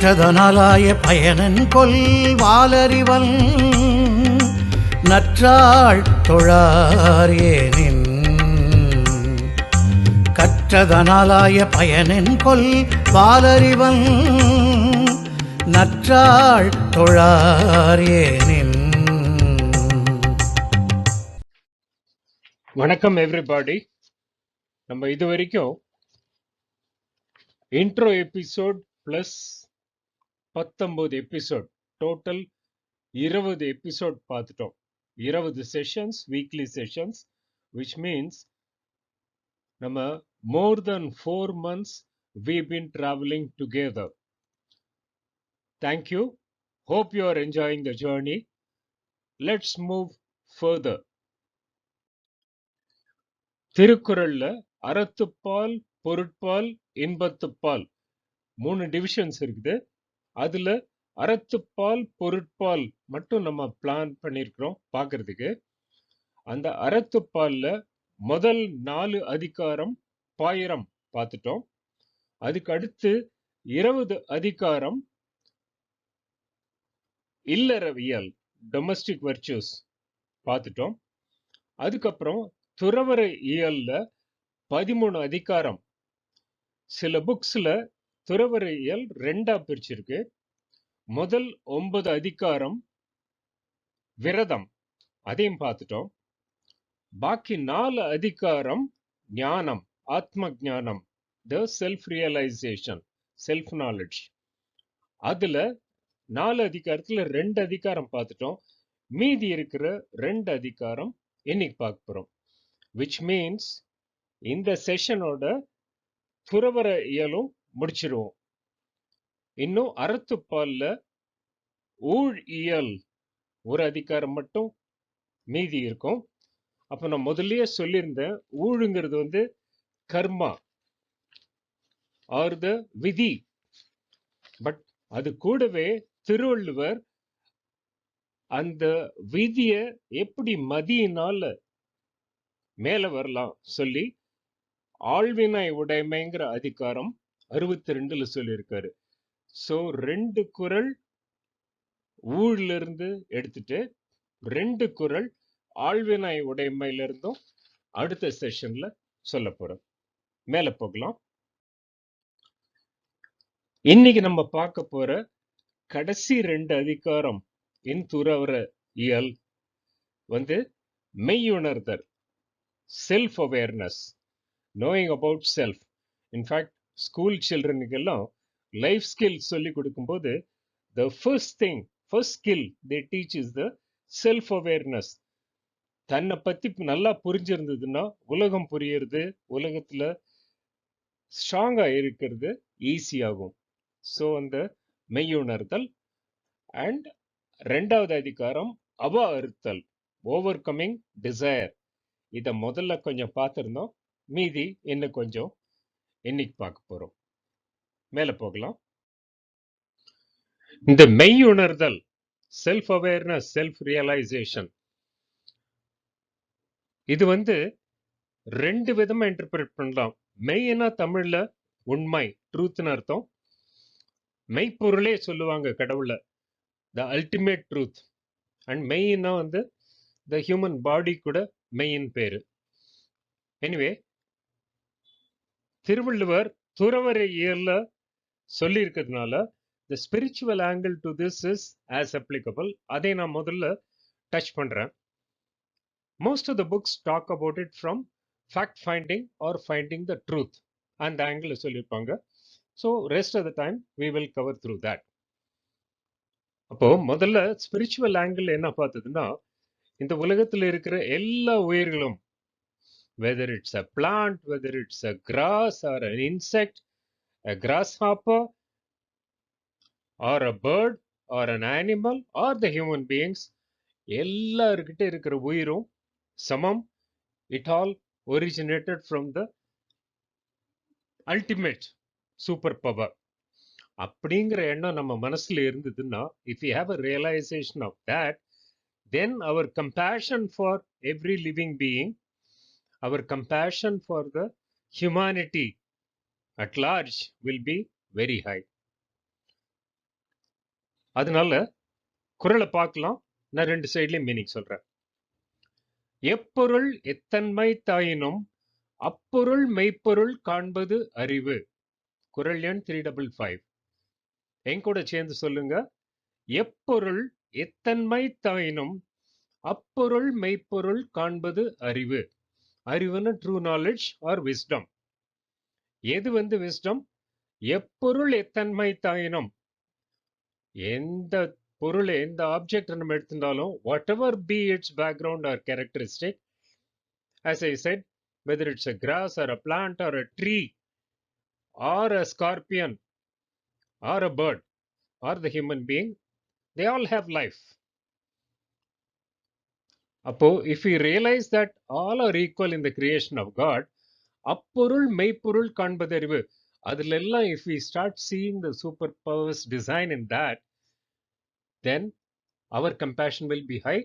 கற்றதனாலாய பயனன் கொல் வாலறிவல் நற்றாள் தொழார் ஏனின். கற்றதனாலாய பயனன் கொல் வாலறிவல் நற்றாள் தொழார் ஏனின். வணக்கம் எவ்ரிபாடி. நம்ம இது வரைக்கும் intro episode plus 19 episode, total 20 episode பார்த்துட்டோம். 20 sessions, weekly sessions, which means நம்ம more than 4 months we've been traveling together. Thank you. Hope you are enjoying the journey. Let's move further. திருக்குறள்ல அறத்துப்பால், பொருட்பால், இன்பத்துப்பால் 3 divisions இருக்குது. அதுல அறத்துப்பால், பொருட்பால் மட்டும் நம்ம பிளான் பண்ணியிருக்கிறோம் பார்க்கறதுக்கு. அந்த அறத்துப்பால்ல முதல் 4 அதிகாரம் பாயிரம் பார்த்துட்டோம். அதுக்கு அடுத்து 20 அதிகாரம் இல்லறவியல், டொமஸ்டிக் வர்ச்சூஸ் பார்த்துட்டோம். அதுக்கப்புறம் துறவற இயல்ல 13 அதிகாரம். சில புக்ஸ்ல துறவற இயல் 2ஆ பிரிச்சிருக்கு. முதல் 9 அதிகாரம் விரதம், அதையும் பார்த்துட்டோம். பாக்கி 4 அதிகாரம் ஞானம், ஆத்ம ஞானம், the self realisation, self knowledge. அதுல 4 அதிகாரத்துல 2 அதிகாரம் பார்த்துட்டோம். மீதி இருக்கிற 2 அதிகாரம் இன்னைக்கு பார்க்க போறோம். which means இந்த செஷனோட துறவற இயலும் முடிச்சிருவோம். இன்னும் அறத்துப்பால்ல ஊழ் இயல் ஒரு அதிகாரம் மட்டும் மீதி இருக்கும். அப்ப நான் முதல்லயே சொல்லியிருந்தேன், ஊழுங்கிறது கர்மா ஆர் த விதி. பட் அது கூடவே திருவள்ளுவர் அந்த விதிய எப்படி மதியினால மேல வரலாம் சொல்லி ஆழ்வினை உடைமைங்கிற அதிகாரம் 62ல சொல்லியிருக்காரு. சோ 2 குறள் ஊழ்ல இருந்து எடுத்துட்டு 2 குறள் ஆழ்வினை உடைமையில இருந்தும் அடுத்த செஷன்ல சொல்ல போறோம். மேல போகலாம். இன்னைக்கு நம்ம பார்க்க போற கடைசி 2 அதிகாரம் இன் துறவற இயல் மெய்யுணர்தல், self awareness, knowing about self. In fact, school சில்ட்ரனுக்கெல்லாம் லைஃப் ஸ்கில் சொல்லி கொடுக்கும்போது the first skill they teach is the self awareness. தன்னை பத்தி நல்லா புரிஞ்சிருந்ததுன்னா உலகம் புரியுறது, உலகத்துல ஸ்ட்ராங்கா இருக்கிறது ஈஸியாகும். ஸோ அந்த மெய்யுணர்தல். அண்ட் 2வது அதிகாரம் அவ அறுத்தல், ஓவர் கம்மிங் டிசையர். இதை முதல்ல கொஞ்சம் பார்த்துருந்தோம், மீதி இன்னும் கொஞ்சம் இன்னைக்கு பார்க்க போறோம். மேல போகலாம். இந்த மெய்யுணர்தல், செல்ஃப் அவேர்னஸ், செல்ஃப் ரியலைசேஷன், இது 2 விதமா இன்டர்பிரேட் பண்ணலாம். மெய்னா தமிழ்ல உண்மை, ட்ரூத்னு அர்த்தம். மெய்ப்பொருளே சொல்லுவாங்க கடவுள, த அல்டிமேட் ட்ரூத். அண்ட் மெய்னா த ஹியூமன் பாடி கூட மெயின் பேரு. எனிவே, திருவள்ளுவர் துறவற இயல்ல சொல்லி இருக்கிறதுனால the spiritual angle to this is as applicable. அதை நான் முதல்ல டச் பண்றேன். Most of the books talk about it from fact finding or finding the truth. அந்த ஆங்கிள் சொல்லியிருப்பாங்க. So rest of the time we will cover through that. அப்போ முதல்ல spiritual angle என்ன பார்த்ததுன்னா, இந்த உலகத்தில் இருக்கிற எல்லா உயிர்களும், whether it's a plant, whether it's a grass or an insect, a grasshopper or a bird or an animal or the human beings, எல்லார்கிட்ட இருக்கிற உயிரும் சமம். It all originated from the ultimate super power. அப்படிங்கிற எண்ணம் நம்ம மனசுல இருந்ததுன்னா, if we have a realization of that, then our compassion for every living being, our compassion for the humanity at large will be very high. அதனால குறளை பார்க்கலாம். நான் 2 சைட்லயும் meaning சொல்றேன். எப்பொருள் எத்தன்மை தாயினும் அப்பொருள் மெய்ப்பொருள் காண்பது அறிவு. குறள் எண் 355. என் கூட சேர்ந்து சொல்லுங்க. எப்பொருள் எத்தன்மை தாயினும் அப்பொருள் மெய்ப்பொருள் காண்பது அறிவு. அறிவுன்னு ட்ரூ நாலேஜ் ஆர் விஸ்டம். எது விஸ்டம்? எப்பொருள் எத்தன்மை தாயினும், எந்த பொருள் எந்த ஆப்ஜெக்ட் நம்ம எடுத்துட்டாலும், whatever be its background or characteristic, as I said, whether it's a grass or a plant or a tree or a scorpion or a bird or the human being, they all have life. அப்போ if we realize that all are equal in the creation of God, அப்பொருள் மெய்ப்பொருள் காண்பதறிவு, அதுல எல்லாம் if we start seeing the superpowers design in that, then our compassion will be high.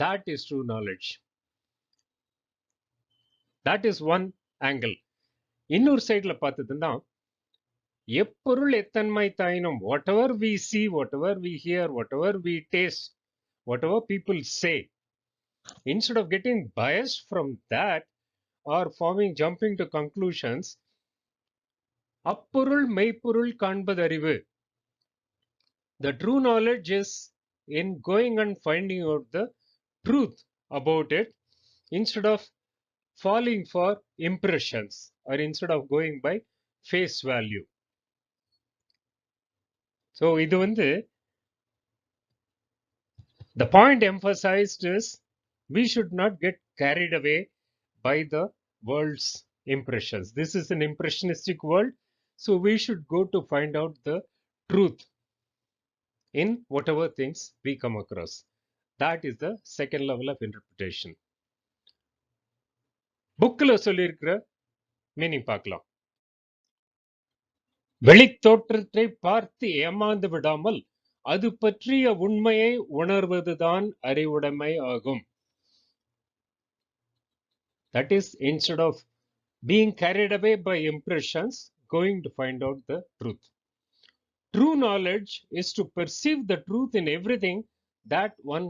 That is true knowledge. That is one angle. இன்னொரு சைட்ல பார்த்ததுன்னா, எப்பொருள் எத்தன்மை தாயினும், whatever we see, whatever we hear, whatever we taste, whatever people say, instead of getting biased from that or jumping to conclusions, அப்பொருள் மெய்ப்பொருள் காண்பதறிவு. The true knowledge is in going and finding out the truth about it, instead of falling for impressions or instead of going by face value. So இது the point emphasized is we should not get carried away by the world's impressions. This is an impressionistic world, so we should go to find out the truth in whatever things we come across. That is the second level of interpretation. புக்ல சொல்லியிருக்கிற meaning பார்க்கலாம். வெளித்தோற்றத்தை பார்த்து ஏமாந்து விடாமல் அது பற்றிய உண்மையை உணர்வதுதான் அறிவுடைமை ஆகும். That is, instead of being carried away by impressions, going to find out the truth. True knowledge is to perceive the truth in everything that one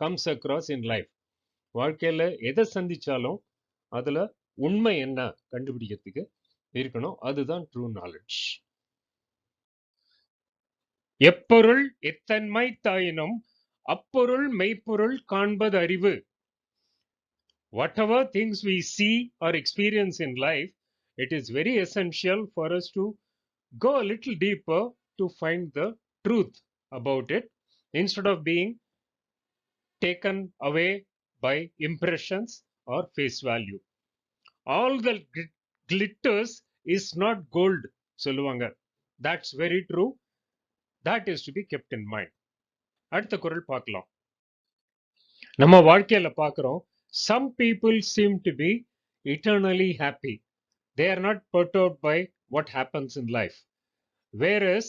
comes across in life. வாழ்க்கையில எதை சந்திச்சாலும் அதுல உண்மை என்ன கண்டுபிடிக்கிறதுக்கு இருக்கணும். அதுதான் true knowledge. எப்பொருள் எத்தன்மை தாயினும் அப்பொருள் மெய்ப்பொருள் காண்பது அறிவு. Whatever things we see or experience in life, it is very essential for us to go a little deeper to find the truth about it, instead of being taken away by impressions or face value. All that glitters is not gold, சொல்லுவாங்க. That's very true. That is to be kept in mind. அடுத்த குறள் பார்க்கலாம். நம்ம வாழ்க்கையில பார்க்கிறோம், some people seem to be eternally happy. They are not perturbed by what happens in life. Whereas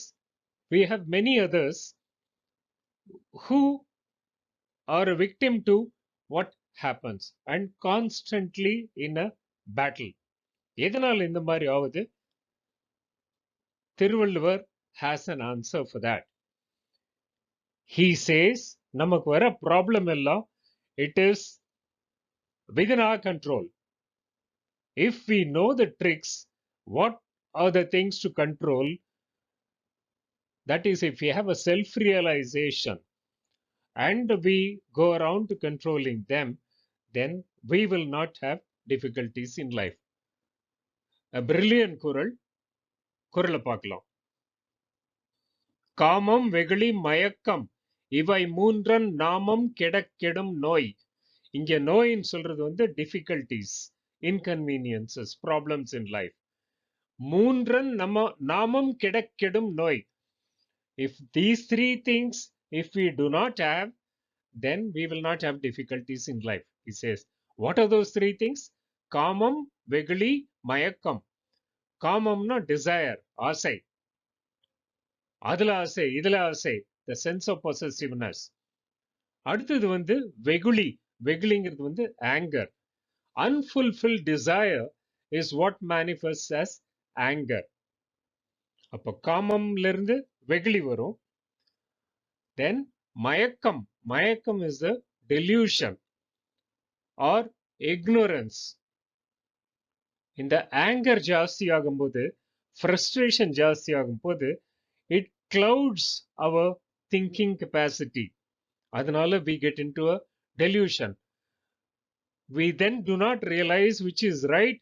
we have many others who are a victim to what happens and constantly in a battle. எதனால் இந்த மாதிரி ஆகுது? Thiruvalluvar has an answer for that. He says, நமக்கு வர problem எல்லாம் it is within our control. If we know the tricks, what are the things to control? That is, if we have a self-realization and we go around to controlling them, then we will not have difficulties in life. A brilliant குறளை பார்க்கலாம். காமம் வெகுளி மயக்கம் இவை மூன்றன் நாமம் கெடும் நோய். இங்க நோயின்னு சொல்றது difficulties, inconveniences, problems in life. மூன்றன் நாமம் கெடும் நோய். If these three things, if we do not have, then we will not have difficulties in life. He says, what are those three things? Kamam, vegli, mayakam. Kamamna desire, ஆசை. அதுல ஆசை, இதுல ஆசை, the sense of possessiveness. அடுத்தது வெகுளி. வெகுளிங்கிறது anger. Unfulfilled desire is what manifests as anger. அப்போ காமம்ல இருந்து வெகுளி வரும். Then mayakam. Mayakam is the delusion or ignorance. இந்த ஆங்கர் ஜாஸ்தி ஆகும்போது, ஃப்ரஸ்ட்ரேஷன் ஜாஸ்தி ஆகும்போது, it clouds our thinking capacity. அதனால we get into a delusion. We then do not realize which is right,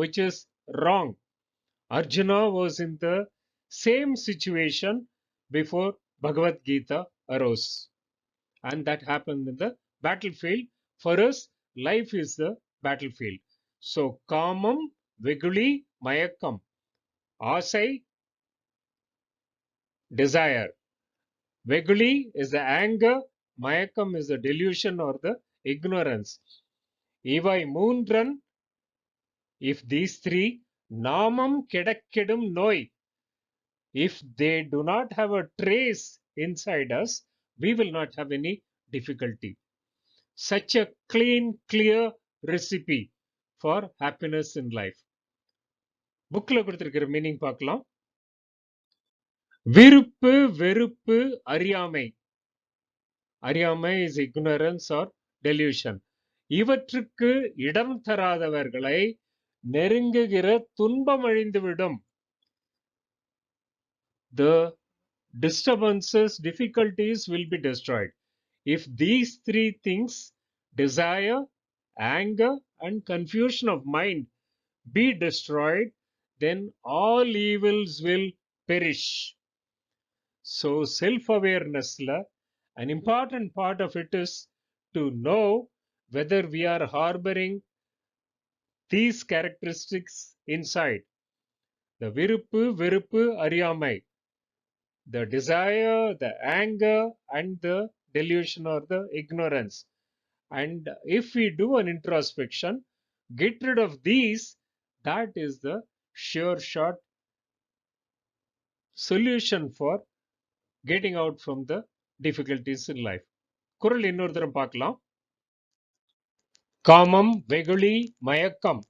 which is wrong. Arjuna was in the same situation before Bhagavad Gita arose. And that happened in the battlefield. For us, life is the battlefield. So, Kamam, Viguli, Mayakam. Asai, desire. Viguli is the anger. Mayakam is the delusion or the ignorance. Ivai Moondran, if these three, Namam Kedakkedum Noi. If they do not have a trace inside us, we will not have any difficulty. Such a clean, clear recipe for happiness in life. புக்ல கொடுத்திருக்கிற meaning பார்க்கலாம். விருப்பு வெறுப்பு அறியாமை. அறியாமை is ignorance R delusion. இவற்றுக்கு இடம் தராதவர்களை நெருங்குகிற துன்பம் அழிந்துவிடும். The disturbances, difficulties will be destroyed. If these three things, desire, anger, and confusion of mind, be destroyed, then all evils will perish. So, self-awareness, an important part of it is to know whether we are harboring these characteristics inside. The viruppu, viruppu, ariyamai. The desire, the anger, and the delusion or the ignorance. And if we do an introspection, get rid of these, that is the sure shot solution for getting out from the difficulties in life. குறள் இன்னொரு தரம் பார்க்கலாம். காமம், வெகுளி, மயக்கம்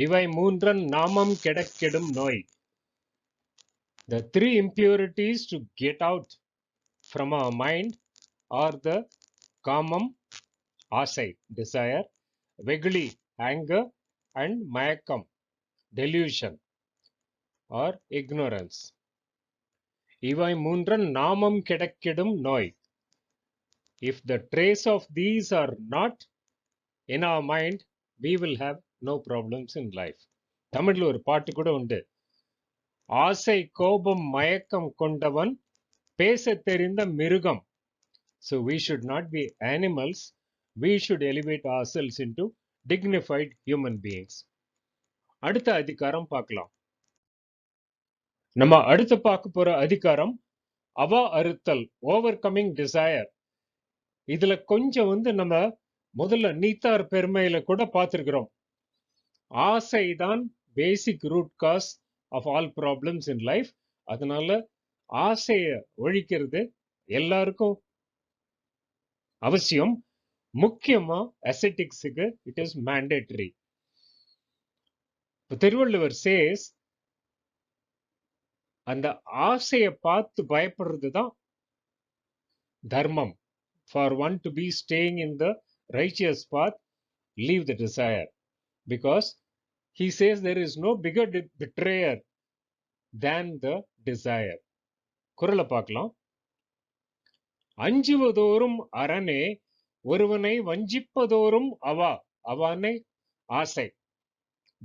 இவை மூன்றன் நாமம் கெடக்கெடும் நோய். The three impurities to get out from our mind are the kamam, asai, desire, vegli, anger, and mayakam, delusion or ignorance. Ivai moondran namam kedakkedum noi. If the trace of these are not in our mind, we will have no problems in life. தமிழ்ல ஒரு பாட்டு கூட உண்டு. ஆசை கோபம் மயக்கம் கொண்டவன் பேச தெரிந்த மிருகம். So we should not be animals. We should elevate ourselves into dignified human beings. அடுத்த அதிகாரம் பார்க்கலாம். நம்ம அடுத்து பார்க்க போற அதிகாரம் அவா அறுத்தல், ஓவர்கமிங் டிசையர். இதுல கொஞ்சம் நம்ம முதல்ல நீத்தார் பெருமையில கூட பார்த்திருக்கிறோம். ஆசைதான் basic root cause of all problems in life. அதனால ஆசையை ஒழிக்கிறது எல்லாருக்கும் அவசியம். முக்கியமா அசெட்டிக்ஸுக்கு it is mandatory. Thiruvalluvar says, அந்த ஆசையை பார்த்து பயப்படுறது தான் தர்மம். For one to be staying in the righteous path, leave the desire. Because he says there is no bigger betrayer than the desire. குறளை பார்க்கலாம். அஞ்சுவதோறும் அரணே, ஒருவனை வஞ்சிப்பதோறும் அவா. அவானை ஆசை,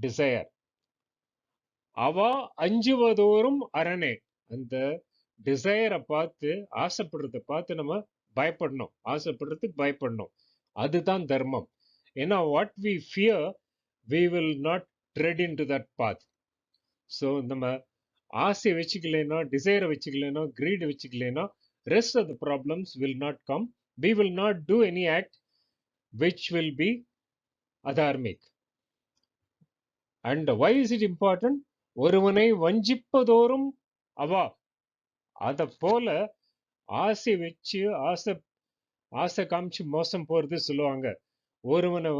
டிசையர். அவா அஞ்சுவதோறும் அரணே. அந்த டிசையரை பார்த்து, ஆசைப்படுறத பார்த்து நம்ம பயப்படணும். ஆசைப்படுறதுக்கு பயப்படணும். அதுதான் தர்மம். ஏன்னா what we fear, we will not tread into that path. So நம்ம ஆசை வச்சுக்கலைன்னா, டிசைரை வச்சுக்கலைன்னா, கிரீட் வச்சுக்கலைன்னா, rest of the problems will not come. We will not do any act which will be adharmic. And why is it important? ஒருவனை வஞ்சிப்பதோறும் அவா. அத போல ஆசை வச்சு ஆசை காமிச்சு மோசம் போறது சொல்லுவாங்க. ஒருவனை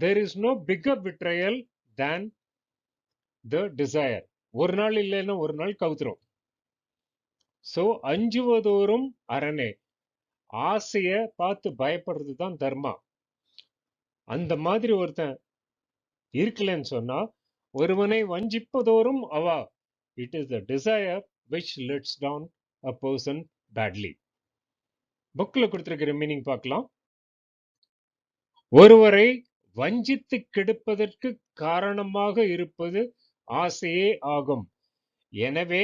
there is no bigger betrayal than the desire. ஒரு நாள் இல்லைன்னா ஒரு நாள் கவுத்துரும். ஸோ அஞ்சுவதோறும் அரணே, ஆசைய பார்த்து பயப்படுறது தான் தர்மா. அந்த மாதிரி ஒருத்தன் இருக்கலன்னு சொன்னா, ஒருவனை வஞ்சிப்பதோறும் அவா. It is the desire which lets down a person badly. புக்ல கொடுத்திருக்கிற மீனிங் பார்க்கலாம். ஒருவரை வஞ்சித்து கெடுப்பதற்கு காரணமாக இருப்பது ஆசையே ஆகும். எனவே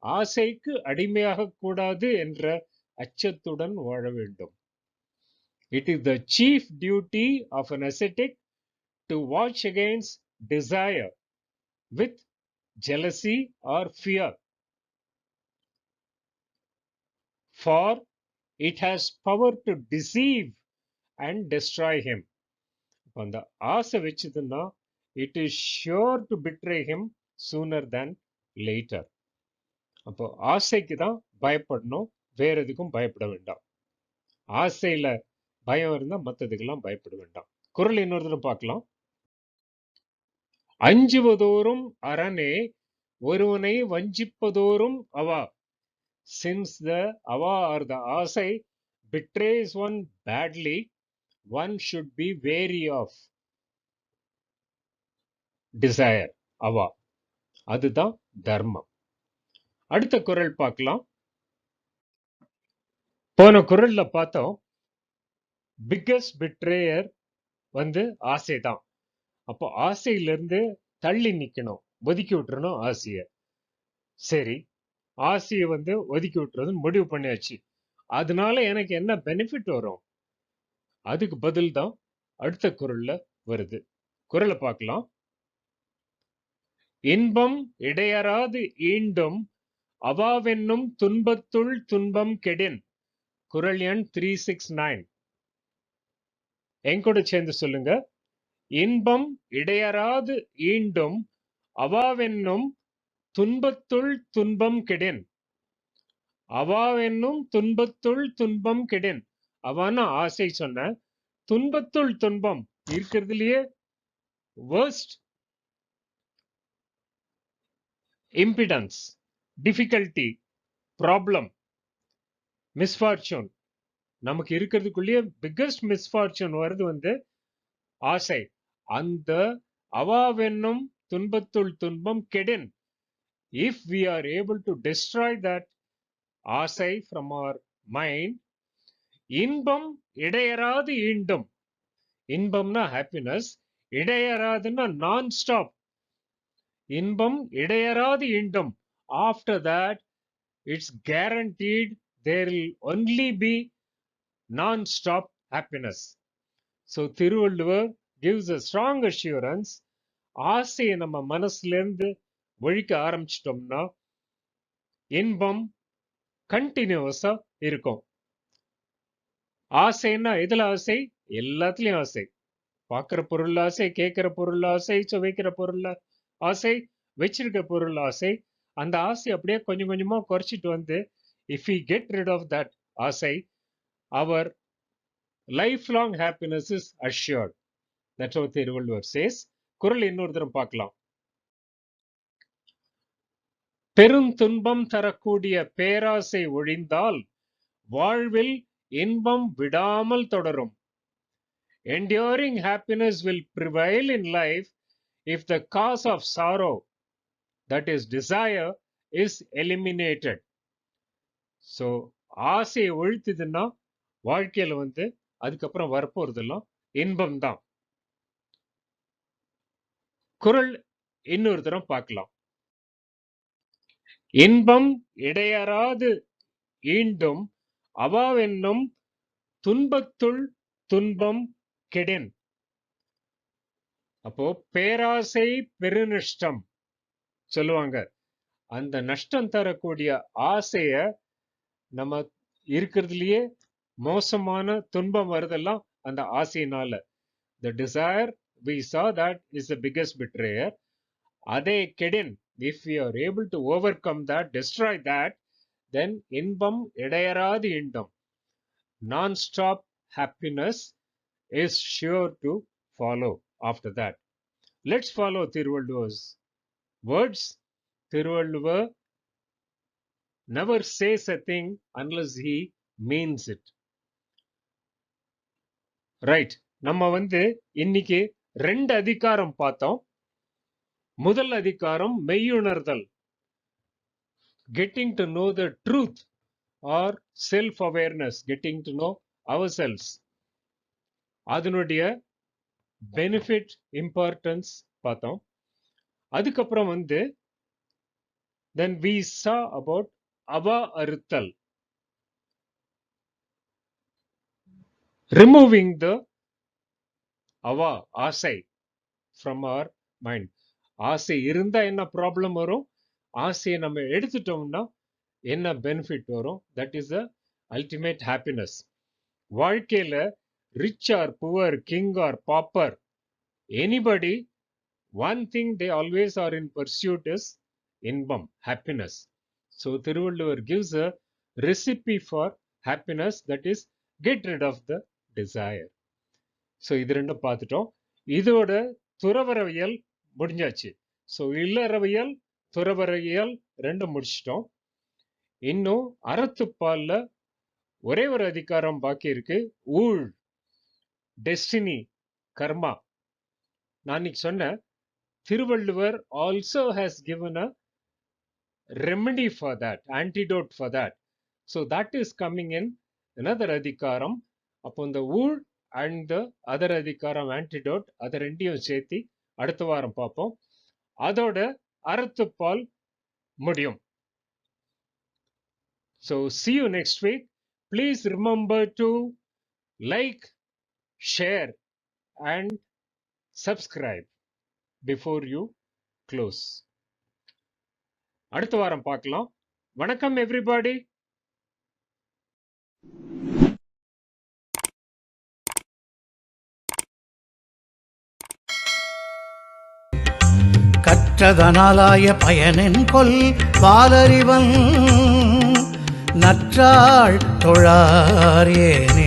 ஆசைக்கு அடிமையாக கூடாது என்ற அச்சத்துடன் வாழ வேண்டும். It is the chief duty of an ascetic to watch against desire with jealousy or fear, for it has power to deceive and destroy him. அந்த ஆசை வச்சதுன்னா, it is sure to betray him sooner than later. அப்போ ஆசைக்கு தான் பயப்படணும், வேற எதுக்கும் பயப்பட வேண்டாம். ஆசையில பயம் இருந்தா மற்றதுக்கெல்லாம் பயப்பட வேண்டாம். குறள் இன்னொரு தடவை பார்க்கலாம். அஞ்சுவதோறும் அரணே, ஒருவனை வஞ்சிப்பதோறும் அவா. Since the ava or the asai betrays one badly, one should be wary of desire, ava. அதுதான் தர்மம். அடுத்த குறள் பார்க்கலாம். போன குறள்ல பார்த்தோம், பிக்கஸ்ட் பிட்ரேயர் ஆசை தான். அப்போ ஆசையிலிருந்து தள்ளி நிக்கணும், ஒதுக்கி விட்டுறணும் ஆசைய. சரி, ஆசையை ஒதுக்கி விட்டுறது முடிவு பண்ணியாச்சு. அதனால எனக்கு என்ன பெனிஃபிட் வரும்? அதுக்கு பதில் தான் அடுத்த குறள்ல வருது. குறளை பார்க்கலாம். இன்பம் இடையறாது ஈண்டும் அவாவென்னும் துன்பத்துள் துன்பம் கெடின். குறள் எண் 369. என் கூட சேர்ந்து சொல்லுங்க. இன்பம் இடையறாது ஈண்டும் அவாவென்னும் துன்பத்துள் துன்பம் கெடின். அவாவென்னும் துன்பத்துள் துன்பம் கெடின். அவான ஆசை சொன்ன, துன்பத்துள் துன்பம் இருக்கிறதுலயே worst impedance, difficulty, problem, misfortune. நமக்கு இருக்கிறதுக்குள்ளேயே பிக்கஸ்ட் மிஸ்ஃபார்ச்சூன் வருது ஆசை. அந்த அவாவென்னும் துன்பத்துள் துன்பம் கெடின். If we are able to destroy that ஆசை from our mind, இன்பம் இடையறாது ஈண்டும். இன்பம்னா ஹாப்பினஸ், இடையறாதுன்னா நான் ஸ்டாப். இன்பம் இடையறாது ஈண்டும். After that, it's guaranteed there will only be non-stop happiness. So Thiruvalluvar gives a strong assurance. ஆசையை நம்ம மனசுல இருந்து ஒழிக்க ஆரம்பிச்சிட்டோம்னா இன்பம் கண்டினியூஸா இருக்கும். ஆசைன்னா எதுல ஆசை? எல்லாத்துலயும் ஆசை. பார்க்கிற பொருள் ஆசை, கேட்கிற பொருள் ஆசை, சுவைக்கிற பொருள் ஆசை, வச்சிருக்க பொருள் ஆசை. அந்த ஆசை அப்படியே கொஞ்சம் கொஞ்சமா குறைச்சிட்டு if we get rid of that ஆசை, our lifelong happiness is assured. That's what Thiruvalluvar says. குறள் இன்னொரு தரம் பார்க்கலாம். பெருந்துன்பம் தரக்கூடிய பேராசை ஒழிந்தால் வாழ்வில் இன்பம் விடாமல் தொடரும். Enduring happiness will prevail in life if the cause of sorrow, that is desire, is eliminated. So ஆசையை ஒழித்ததுன்னா வாழ்க்கையில அதுக்கப்புறம் வரப்போறதெல்லாம் இன்பம் தான். குறள் இன்னொரு தரம் பார்க்கலாம். இன்பம் இடையறாது ஈண்டும் அவாவென்னும் துன்பத்துள் துன்பம் கெடின். அப்போ பேராசை பெருநஷ்டம் சொல்லுவாங்க. அந்த நஷ்டம் தரக்கூடிய ஆசைய நம்ம இருக்கிறதுலயே மோசமான துன்பம் வருதெல்லாம் அந்த ஆசையினால. The desire, we saw that is the biggest betrayer. அதே கெடின், if we are able to overcome that, destroy that, then இன்பம் இடையறாது ஈண்டும், non-stop happiness is sure to follow after that. Let's follow திருவள்ளுவர்'s words. Thiruvalluvar never says a thing unless he means it. Right, நம்ம இன்னைக்கு 2 அதிகாரம் பார்த்தோம். முதல் அதிகாரம் மெய்யுணர்தல், getting to know the truth or self awareness, getting to know ourselves. அதனுடைய benefit importance பார்த்தோம். அதுக்கப்புறம் then we saw about அவா அறுத்தல், removing the அவா ஆசை from our mind. ஆசை இருந்தா என்ன ப்ராப்ளம் வரும், ஆசையை நம்ம எடுத்துட்டோம்னா என்ன பெனிஃபிட் வரும், that is the ultimate happiness. வாழ்க்கையில rich or poor, king or pauper, anybody, one thing they always are in pursuit is இன்பம், happiness. So Thiruvalluvar gives a recipe for happiness, that is get rid of the desire. So இது ரெண்டும் பார்த்துட்டோம். இதோட துறவரவியல் முடிஞ்சாச்சு. So இல்லறவியல் துறவரவியல் ரெண்டும் முடிச்சிட்டோம். இன்னும் அறத்துப்பால்ல ஒரே ஒரு அதிகாரம் பாக்கி இருக்கு, ஊழ், டெஸ்டினி, கர்மா. நான் இன்னைக்கு சொன்னேன், Thiruvalluvar also has given a remedy for that, antidote for that. So that is coming in another அதிகாரம். அப்போ இந்த ஊழ் அண்ட் த அதர் அதிகாரம் ஆன்டிடோட், அதை ரெண்டையும் சேர்த்து அடுத்த வாரம் பார்ப்போம். அதோட அறத்துப்பால் முடியும். So see you next week. Please remember to like, share and subscribe before you close. அடுத்த வாரம் பார்க்கலாம். வணக்கம் everybody. கற்றதனாலாய பயனென் கொல் வாலறிவன் நற்றாள் தொழார் ஏனே.